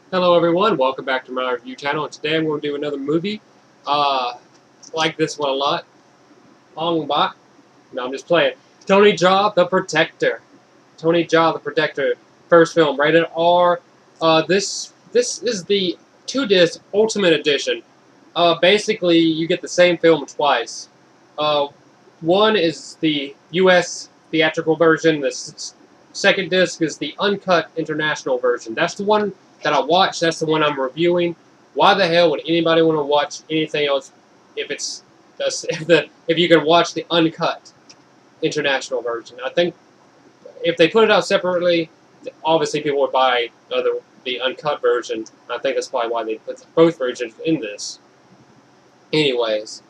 Hello everyone, welcome back to my review channel, and today I'm going to do another movie. Like this one a lot. Ong Bak. No, I'm just playing. Tony Jaa, The Protector. Tony Jaa, The Protector. First film, rated R. This is the 2-disc Ultimate Edition. Basically, you get the same film twice. One is the US theatrical version. The second disc is the uncut international version. That's the one that I watched. That's the one I'm reviewing. Why the hell would anybody want to watch anything else if you can watch the uncut international version? I think if they put it out separately, obviously people would buy the uncut version. I think that's probably why they put both versions in this. Anyways,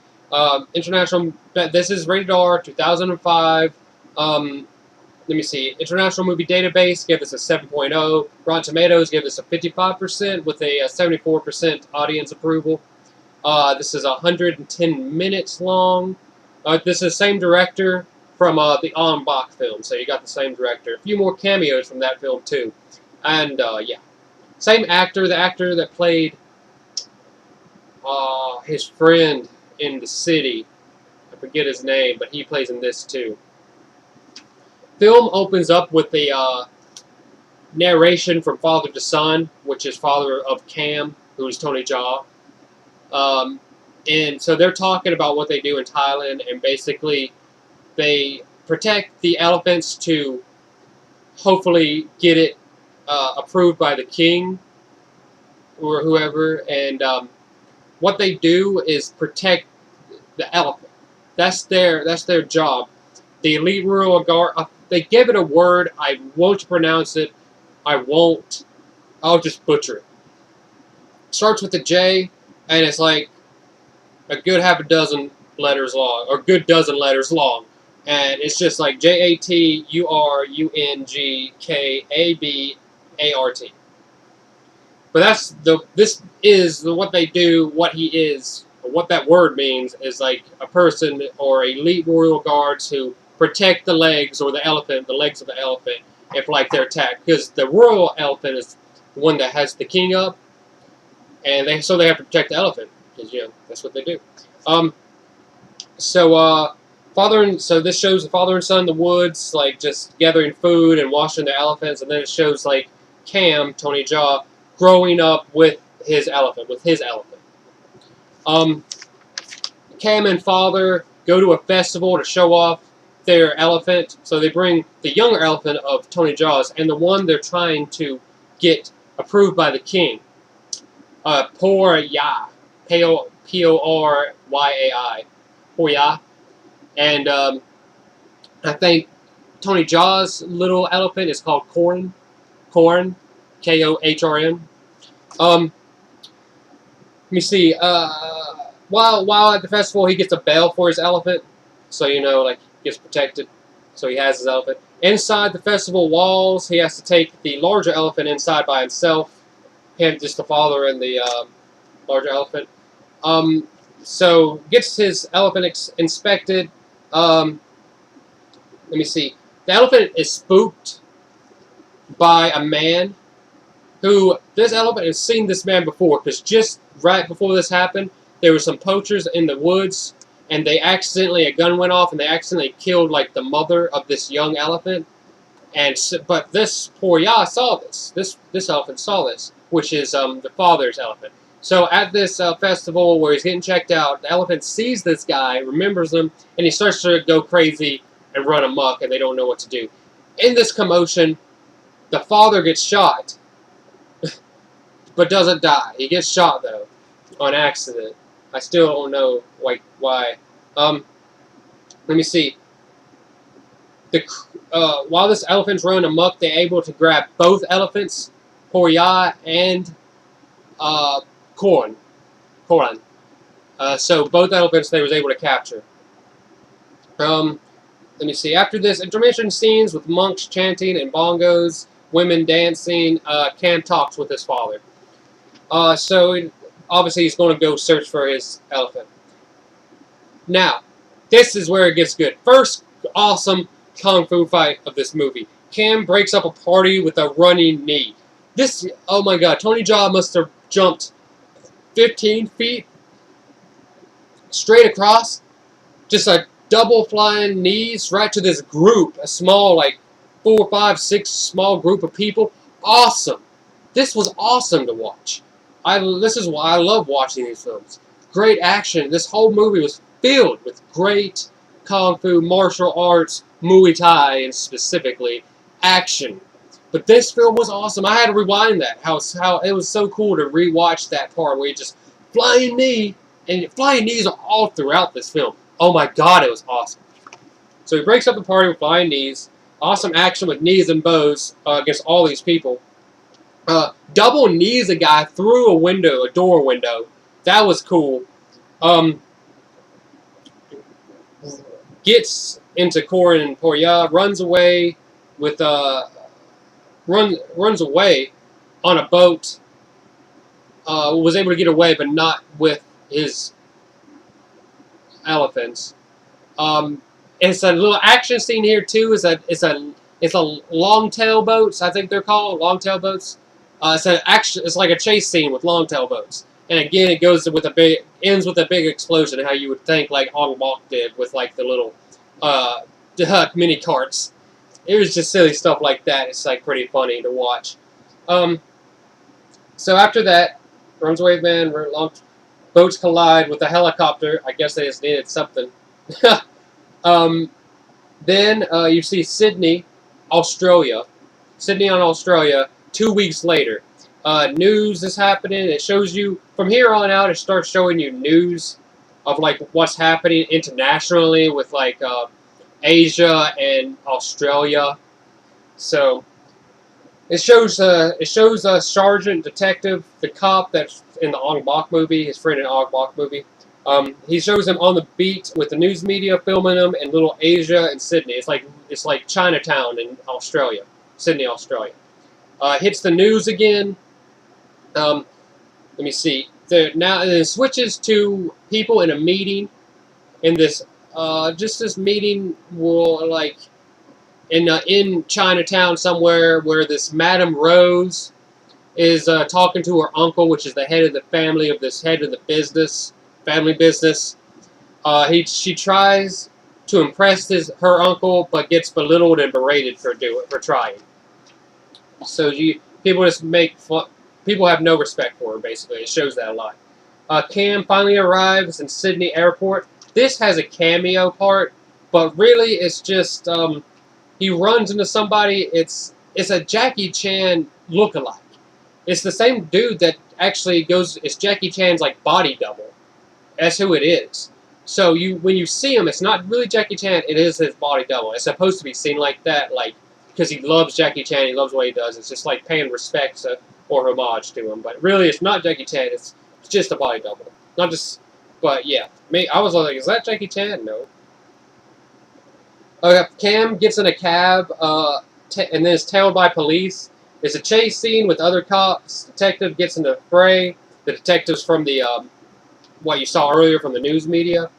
international. This is rated R, 2005. Let me see. International Movie Database gave this a 7.0. Rotten Tomatoes gave this a 55% with a 74% audience approval. This is 110 minutes long. This is the same director from the Ong Bak film, so you got the same director. A few more cameos from that film too, and yeah, same actor. The actor that played his friend in The City, I forget his name, but he plays in this too. Film opens up with the narration from father to son, which is father of Cam, who is Tony Jaa. And so they're talking about what they do in Thailand, and basically they protect the elephants to hopefully get it approved by the king or whoever. And what they do is protect the elephant. That's their job. The elite rural guard. They give it a word. I won't pronounce it. I'll just butcher it. Starts with a J, and it's like a good half a dozen letters long, or good dozen letters long. And it's just like JATURUNGKABART. But this is what they do. What he is, or what that word means, is like a person or elite royal guards who protect the legs or the legs of the elephant if like they're attacked, because the royal elephant is the one that has the king up, and they have to protect the elephant because that's what they do. So this shows the father and son in the woods, like just gathering food and washing the elephants, and then it shows like Cam, Tony Jaa, growing up with his elephant. Cam and father go to a festival to show off their elephant, so they bring the younger elephant of Tony Jaa's and the one they're trying to get approved by the king. Prachya, P-O-R-Y-A-I, Prachya, and I think Tony Jaa's little elephant is called Kohrn, K-O-H-R-N. Let me see. While at the festival, he gets a bell for his elephant, so like. Gets protected, so he has his elephant. Inside the festival walls, he has to take the larger elephant inside by himself. Him, just the father and the larger elephant. So gets his elephant inspected. Let me see. The elephant is spooked by a man who this elephant has seen this man before, because just right before this happened, there were some poachers in the woods. And a gun went off, and they accidentally killed like the mother of this young elephant. But this poor Yaa saw this. This elephant saw this, which is the father's elephant. So at this festival where he's getting checked out, the elephant sees this guy, remembers him, and he starts to go crazy and run amok, and they don't know what to do. In this commotion, the father gets shot, but doesn't die. He gets shot though, on accident. I still don't know why. Let me see. While this elephant's running amok, they're able to grab both elephants, Prachya and Kohrn. So both elephants they was able to capture. Let me see. After this, intermission scenes with monks chanting and bongos, women dancing. Cam talks with his father. Obviously, he's going to go search for his elephant. Now, this is where it gets good. First awesome kung fu fight of this movie. Cam breaks up a party with a running knee. This, oh my god, Tony Jaa must have jumped 15 feet straight across, just a double flying knees right to this group, a small, like 4, 5, 6 small group of people. Awesome. This was awesome to watch. This is why I love watching these films. Great action. This whole movie was filled with great kung fu, martial arts, Muay Thai, and specifically action. But this film was awesome. I had to rewind that. How it was so cool to rewatch that part where he just flying knee, and flying knees are all throughout this film. Oh my god, it was awesome. So he breaks up the party with flying knees. Awesome action with knees and bows against all these people. Double knees a guy through a window, a door window. That was cool. Gets into Corin and Poya, runs away with runs away on a boat. Was able to get away, but not with his elephants. It's a little action scene here too. It's a long-tail boats. I think they're called long-tail boats. It's like a chase scene with long-tail boats. And again, it ends with a big explosion, how you would think like Ong Bak did with like the little mini carts. It was just silly stuff like that. It's like pretty funny to watch. So after that, runs away man, boats collide with a helicopter. I guess they just needed something. Then you see Sydney, Australia. Sydney on Australia, 2 weeks later. News is happening. It shows you, from here on out, it starts showing you news of like what's happening internationally with like Asia and Australia. So it shows a sergeant, detective, the cop that's in the Ong Bak movie, his friend in the Ong Bak movie. He shows him on the beat with the news media filming him in little Asia and Sydney. It's like Chinatown in Australia, Sydney, Australia. Hits the news again. Let me see. Now it switches to people in a meeting. In this, just this meeting will like in Chinatown somewhere where this Madame Rose is talking to her uncle, which is the head of the family of this head of the family business. She tries to impress her uncle, but gets belittled and berated for trying. So people just make fun. People have no respect for her. Basically, it shows that a lot. Cam finally arrives in Sydney Airport. This has a cameo part, but really it's just he runs into somebody. It's a Jackie Chan lookalike. It's the same dude that actually goes. It's Jackie Chan's like body double. That's who it is. So when you see him, it's not really Jackie Chan. It is his body double. It's supposed to be seen like that, like because he loves Jackie Chan. He loves what he does. It's just like paying respect or homage to him. But really, it's not Jackie Chan. It's just a body double. Not just. But yeah, I was like, is that Jackie Chan? No. Cam gets in a cab and then is tailed by police. There's a chase scene with other cops. Detective gets in the fray. The detective's from the what you saw earlier from the news media.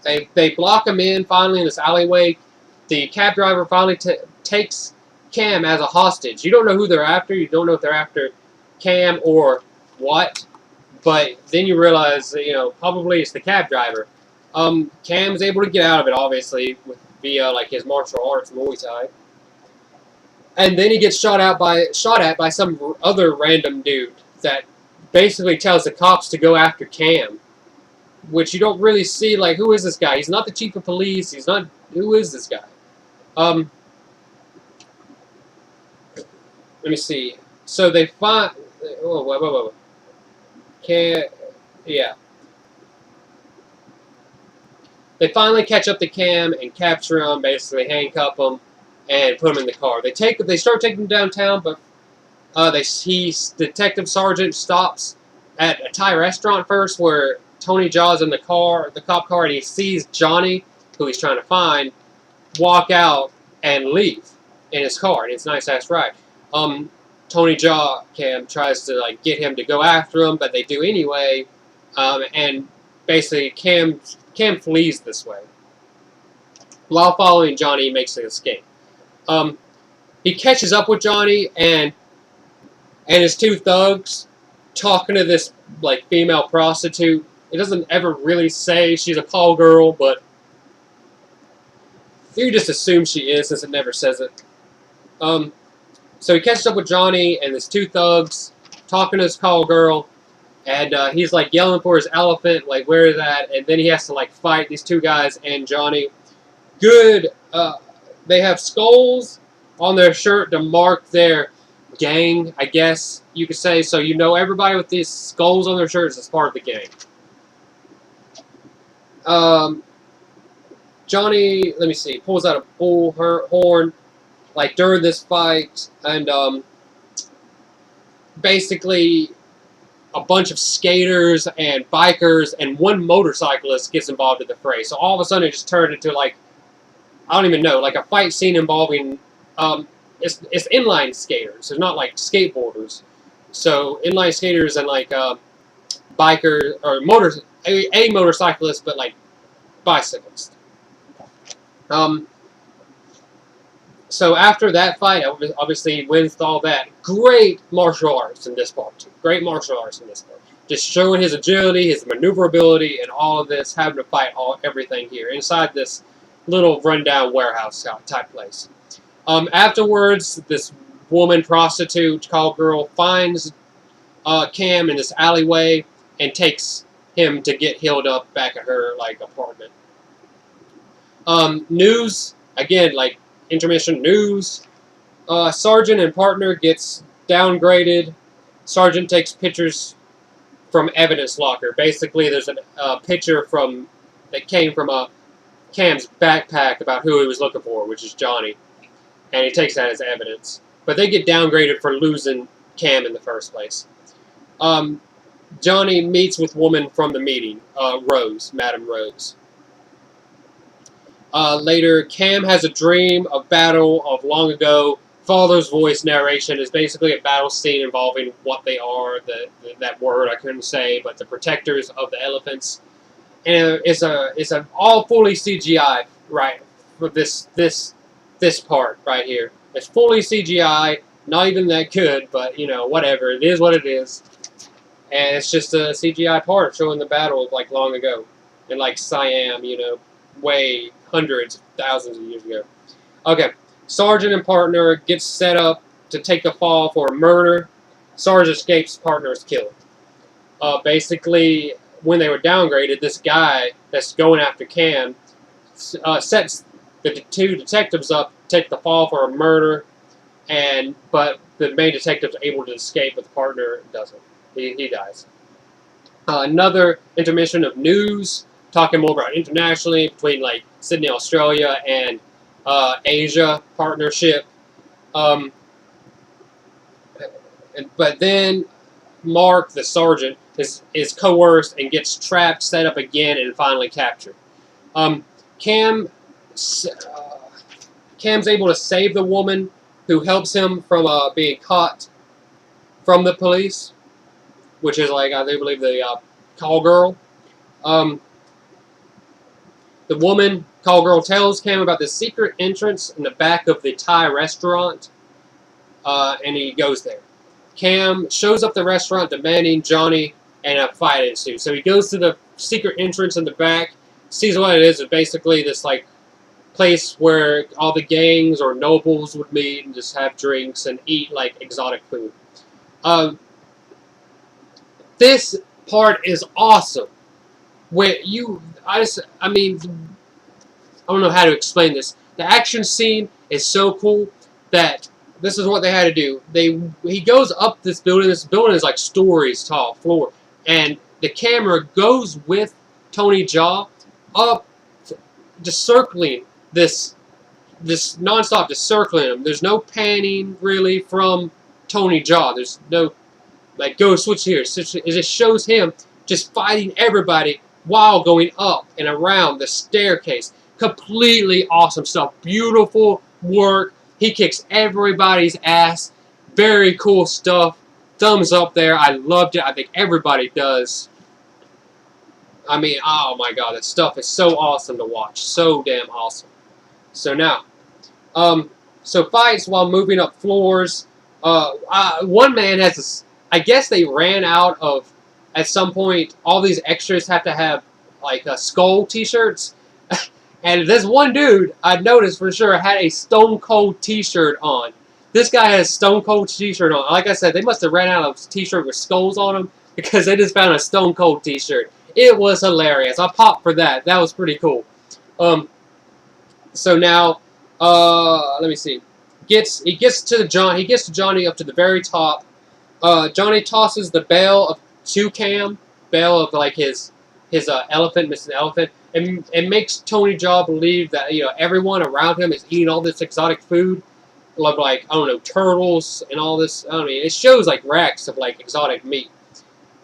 They block him in finally in this alleyway. The cab driver finally takes Cam as a hostage. You don't know who they're after. You don't know if they're after Cam or what. But then you realize that, probably it's the cab driver. Cam's able to get out of it, obviously, via like his martial arts, Muay Thai. And then he gets shot at by some other random dude that basically tells the cops to go after Cam, which you don't really see. Like, who is this guy? He's not the chief of police. He's not. Who is this guy? Let me see. So they find. Whoa. Yeah. They finally catch up to Cam and capture him, basically handcuff him, and put him in the car. They start taking him downtown, but Detective Sergeant stops at a Thai restaurant first, where Tony Jaa's in the cop car, and he sees Johnny, who he's trying to find, walk out and leave in his car, and it's a nice-ass ride. Tony Jaa, Cam, tries to get him to go after him, but they do anyway, and basically Cam flees this way. While following Johnny, he makes an escape. he catches up with Johnny and his two thugs talking to this like female prostitute. It doesn't ever really say she's a call girl, but you just assume she is since it never says it. So he catches up with Johnny and his two thugs talking to his call girl, and he's like yelling for his elephant, like where is that? And then he has to like fight these two guys and Johnny. Good. They have skulls on their shirt to mark their gang, I guess you could say. So you know everybody with these skulls on their shirts is part of the gang. Johnny, let me see, pulls out a bull horn, like during this fight, and basically a bunch of skaters and bikers and one motorcyclist gets involved in the fray. So all of a sudden it just turned into like, I don't even know, like a fight scene involving, it's inline skaters. It's not like skateboarders. So inline skaters and like bikers or a motorcyclist, but like bicyclist. So after that fight, obviously he wins all that. Great martial arts in this part too. Great martial arts in this part. Just showing his agility, his maneuverability, and all of this, having to fight everything here inside this little rundown warehouse type place. Afterwards, this woman prostitute, call girl, finds Cam in this alleyway and takes him to get healed up back at her like apartment. News again, like intermission news. Sergeant and partner gets downgraded. Sergeant takes pictures from evidence locker. Basically, there's a picture that came from Cam's backpack about who he was looking for, which is Johnny, and he takes that as evidence. But they get downgraded for losing Cam in the first place. Johnny meets with woman from the meeting, Rose, Madam Rose. Later, Cam has a dream of battle of long ago. Father's voice narration is basically a battle scene involving what they are, that word I couldn't say, but the protectors of the elephants. And it's a all fully CGI, right, for this part right here. It's fully CGI, not even that good, but you know, whatever. It is what it is. And it's just a CGI part showing the battle of like long ago. In like Siam, you know, way hundreds of thousands of years ago. Okay, Sergeant and partner gets set up to take the fall for a murder. Sergeant escapes, partner is killed. Basically, when they were downgraded, this guy that's going after Cam sets the two detectives up to take the fall for a murder, but the main detective's able to escape, but the partner doesn't. He dies. Another intermission of news, talking more about internationally between like Sydney, Australia, and Asia partnership. But then Mark, the sergeant, is coerced and gets trapped, set up again, and finally captured. Cam's able to save the woman who helps him from being caught from the police, which is like, I do believe the call girl. The woman, call girl, tells Cam about the secret entrance in the back of the Thai restaurant, and he goes there. Cam shows up the restaurant demanding Johnny, and a fight ensues. So he goes to the secret entrance in the back, sees what it is. It's basically this like place where all the gangs or nobles would meet and just have drinks and eat like exotic food. This part is awesome. Where I don't know how to explain this. The action scene is so cool that this is what they had to do. He goes up this building. This building is like stories tall, floor, and the camera goes with Tony Jaa up, just circling this nonstop, just circling him. There's no panning really from Tony Jaa. There's no like go switch here. It just shows him just fighting everybody while going up and around the staircase. Completely awesome stuff. Beautiful work. He kicks everybody's ass. Very cool stuff. Thumbs up there. I loved it. I think everybody does. I mean, oh my god, this stuff is so awesome to watch. So damn awesome. So now, So fights while moving up floors. One man has this. I guess they ran out of. At some point, all these extras have to have like skull T-shirts, and this one dude I noticed for sure had a Stone Cold T-shirt on. This guy had a Stone Cold T-shirt on. Like I said, they must have ran out of T-shirt with skulls on them because they just found a Stone Cold T-shirt. It was hilarious. I popped for that. That was pretty cool. So now, let me see. He gets to Johnny up to the very top. Johnny tosses the bell to Cam, bell of like his elephant, Mr. Elephant, and makes Tony Jaa believe that everyone around him is eating all this exotic food, like I don't know, turtles and all this. I mean, it shows like racks of like exotic meat,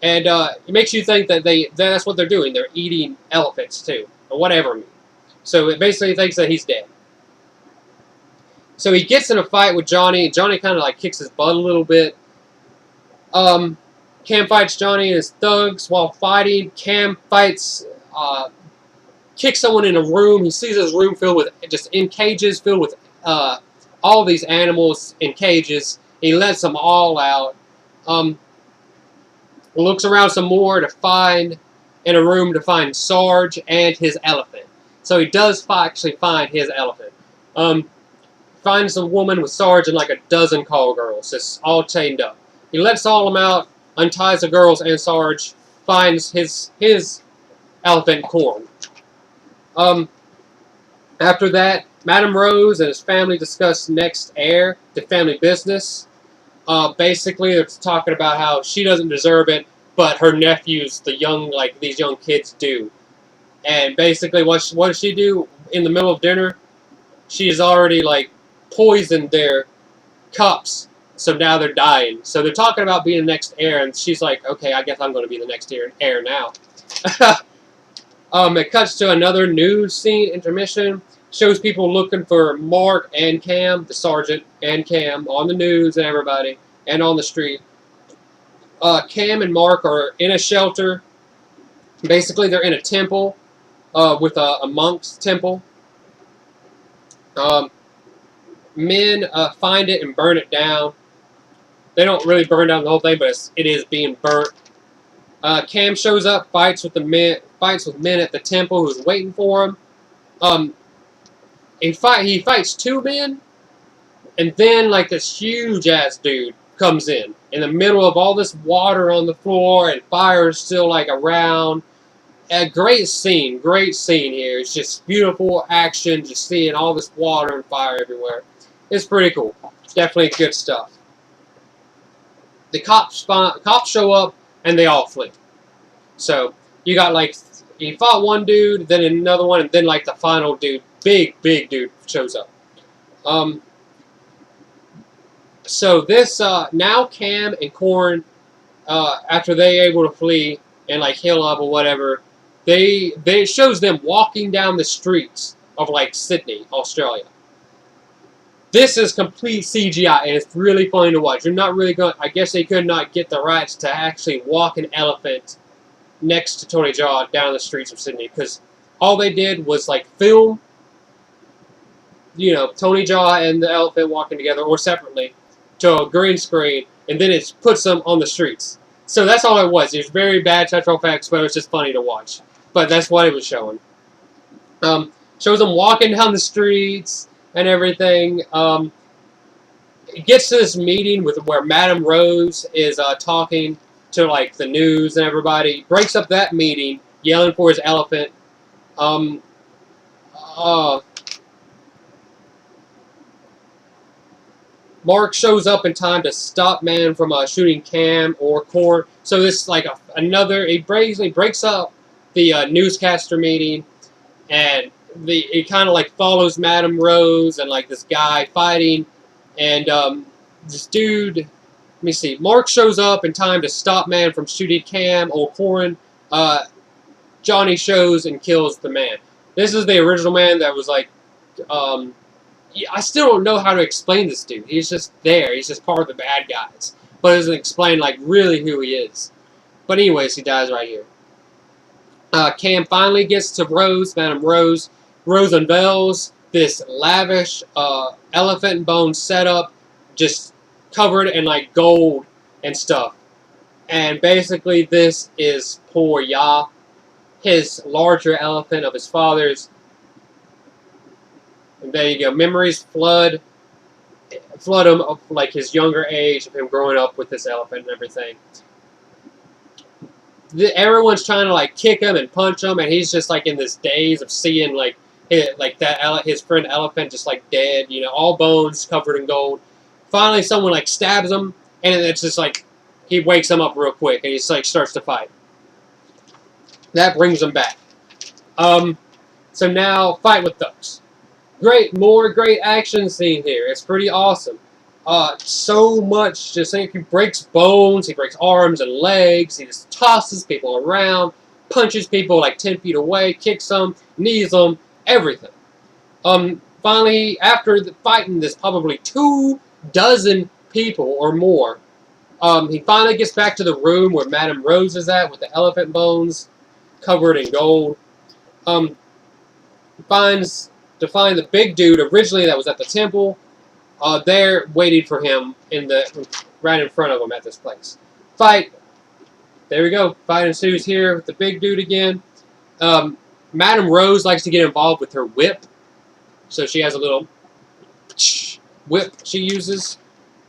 and it makes you think that that's what they're doing. They're eating elephants too, or whatever meat. So it basically thinks that he's dead. So he gets in a fight with Johnny. Johnny kind of like kicks his butt a little bit. Cam fights Johnny and his thugs while fighting. Cam fights, kicks someone in a room. He sees his room filled with just in cages, filled with all these animals in cages. He lets them all out. Looks around some more to find in a room to find Sarge and his elephant. So he does actually find his elephant. Finds a woman with Sarge and like a dozen call girls, just all chained up. He lets all of them out, unties the girls and Sarge, finds his elephant Corn. After that, Madame Rose and his family discuss next heir to family business. Basically, they're talking about how she doesn't deserve it, but her nephews, these young kids, do. And basically, what does she do in the middle of dinner? She's already like poisoned their cups, so now they're dying. So they're talking about being the next heir, and she's like, okay, I guess I'm going to be the next heir now. It cuts to another news scene intermission. Shows people looking for Mark and Cam, the sergeant and Cam, on the news and everybody, and on the street. Cam and Mark are in a shelter. Basically, they're in a temple, with a monk's temple. Men find it and burn it down. They don't really burn down the whole thing, but it is being burnt. Cam shows up, fights with men at the temple who's waiting for him. He fights two men, and then like this huge ass dude comes in the middle of all this water on the floor and fire is still like around. A great scene here. It's just beautiful action, just seeing all this water and fire everywhere. It's pretty cool. Definitely good stuff. The cops show up and they all flee. So you got like he fought one dude, then another one, and then like the final dude, big dude shows up. So this now Cam and Corn, after they able to flee and like heal up or whatever, it shows them walking down the streets of like Sydney, Australia. This is complete CGI, and it's really funny to watch. You're not really going. I guess they could not get the rights to actually walk an elephant next to Tony Jaa down the streets of Sydney, because all they did was like film, Tony Jaa and the elephant walking together or separately to a green screen, and then it puts them on the streets. So that's all it was. It was very bad special effects, but it was just funny to watch. But that's what it was showing. Shows them walking down the streets and everything. It gets to this meeting where Madame Rose is talking to like the news and everybody. Breaks up that meeting, yelling for his elephant. Mark shows up in time to stop man from shooting Cam or Corn. So this is like he basically breaks up the newscaster meeting, and it kind of like follows Madame Rose and like this guy fighting, and this dude, let me see, Mark shows up in time to stop man from shooting Cam or Corn. Johnny shows and kills the man. This is the original man that was like, I still don't know how to explain this dude. He's just there. He's just part of the bad guys. But it doesn't explain like really who he is. But anyways, he dies right here. Cam finally gets to Rose, Madame Rose. Rose unveils this lavish elephant bone setup, just covered in like gold and stuff. And basically, this is poor Jaa, his larger elephant of his father's. And there you go. Memories flood him of like his younger age of him growing up with this elephant and everything. Everyone's trying to like kick him and punch him, and he's just like in this daze of seeing like his friend elephant just like dead, you know, all bones covered in gold. Finally, someone like stabs him, and it's just like he wakes him up real quick, and he's like starts to fight. That brings him back. So now fight with those. More great action scene here. It's pretty awesome. So much. Just think he breaks bones, he breaks arms and legs, he just tosses people around, punches people like 10 feet away, kicks them, knees them, everything. Finally, after fighting this probably 24 people or more, he finally gets back to the room where Madame Rose is at with the elephant bones covered in gold. Finds to find the big dude originally that was at the temple. There waiting for him right in front of him at this place. Fight. There we go. Fight ensues here with the big dude again. Madame Rose likes to get involved with her whip, so she has a little whip she uses.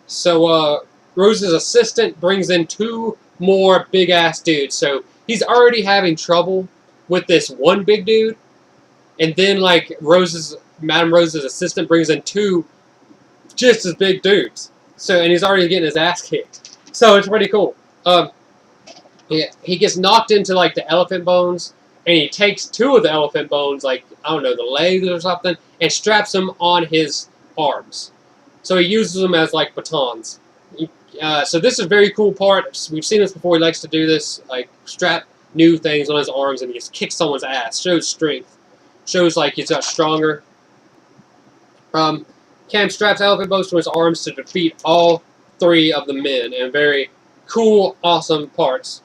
So Rose's assistant brings in 2 more big ass dudes. So he's already having trouble with this one big dude. And then, like, Madame Rose's assistant brings in 2 just as big dudes. So, and he's already getting his ass kicked. So, it's pretty cool. He gets knocked into, like, the elephant bones, and he takes 2 of the elephant bones, like, I don't know, the legs or something, and straps them on his arms. So, he uses them as, like, batons. So, this is a very cool part. We've seen this before. He likes to do this, like, strap new things on his arms, and he just kicks someone's ass. Shows strength. Shows like he's got stronger. Cam straps elephant bones to his arms to defeat all 3 of the men, and very cool, awesome parts.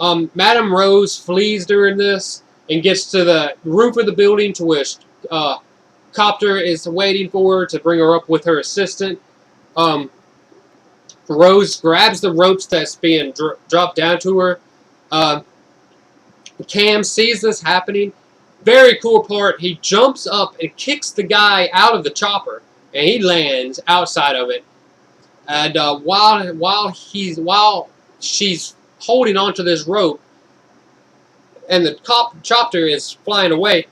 Madame Rose flees during this and gets to the roof of the building to which Copter is waiting for her to bring her up with her assistant. Rose grabs the ropes that's being dropped down to her. Cam sees this happening. Very cool part. He jumps up and kicks the guy out of the chopper, and he lands outside of it. And while she's holding onto this rope, and the chopper is flying away,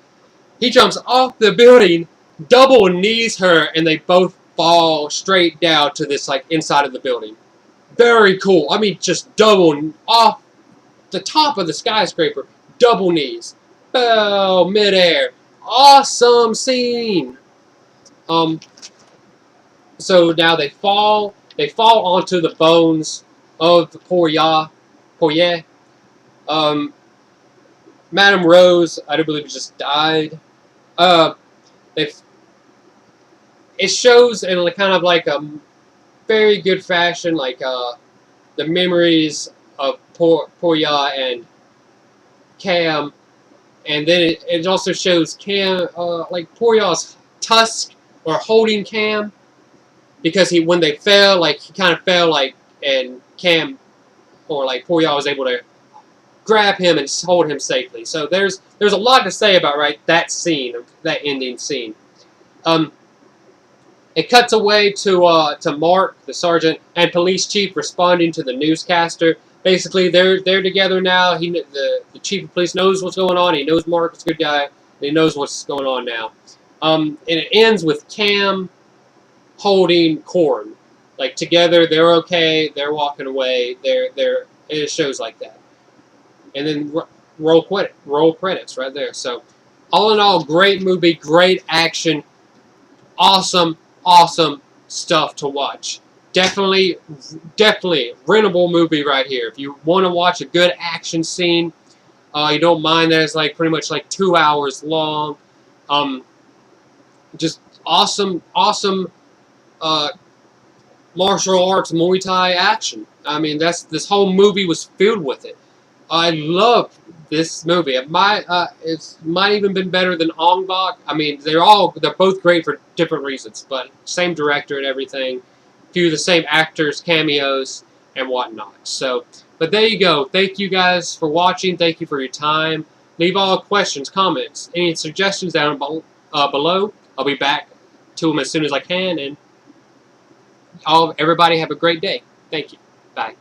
he jumps off the building, double knees her, and they both fall straight down to this like inside of the building. Very cool. I mean, just double off the top of the skyscraper, double knees. Oh, midair. Awesome scene. So now they fall onto the bones of the poor Jaa. Madame Rose, I do believe, just died. It shows in kind of like a very good fashion, like the memories of poor Jaa and Cam. And then it also shows Cam, like poor Jaa's tusk or holding Cam, because when they fell, like he kind of fell, like, and Cam or like poor Jaa was able to grab him and hold him safely. So there's a lot to say about that scene, that ending scene. It cuts away to Mark, the sergeant, and police chief responding to the newscaster. Basically, they're together now. The chief of police knows what's going on. He knows Mark is a good guy. And he knows what's going on now. And it ends with Cam holding Corn. Like, together, they're okay. They're walking away. It shows like that. And then roll credits right there. So, all in all, great movie, great action, awesome stuff to watch. Definitely rentable movie right here. If you want to watch a good action scene, you don't mind that it's like pretty much like 2 hours long. Just awesome martial arts Muay Thai action. I mean, this whole movie was filled with it. I love this movie. It might even been better than Ong Bak. I mean, they're both great for different reasons, but same director and everything, few of the same actors, cameos, and whatnot. So, but there you go. Thank you guys for watching. Thank you for your time. Leave all questions, comments, any suggestions down below. I'll be back to them as soon as I can, and everybody have a great day. Thank you. Bye.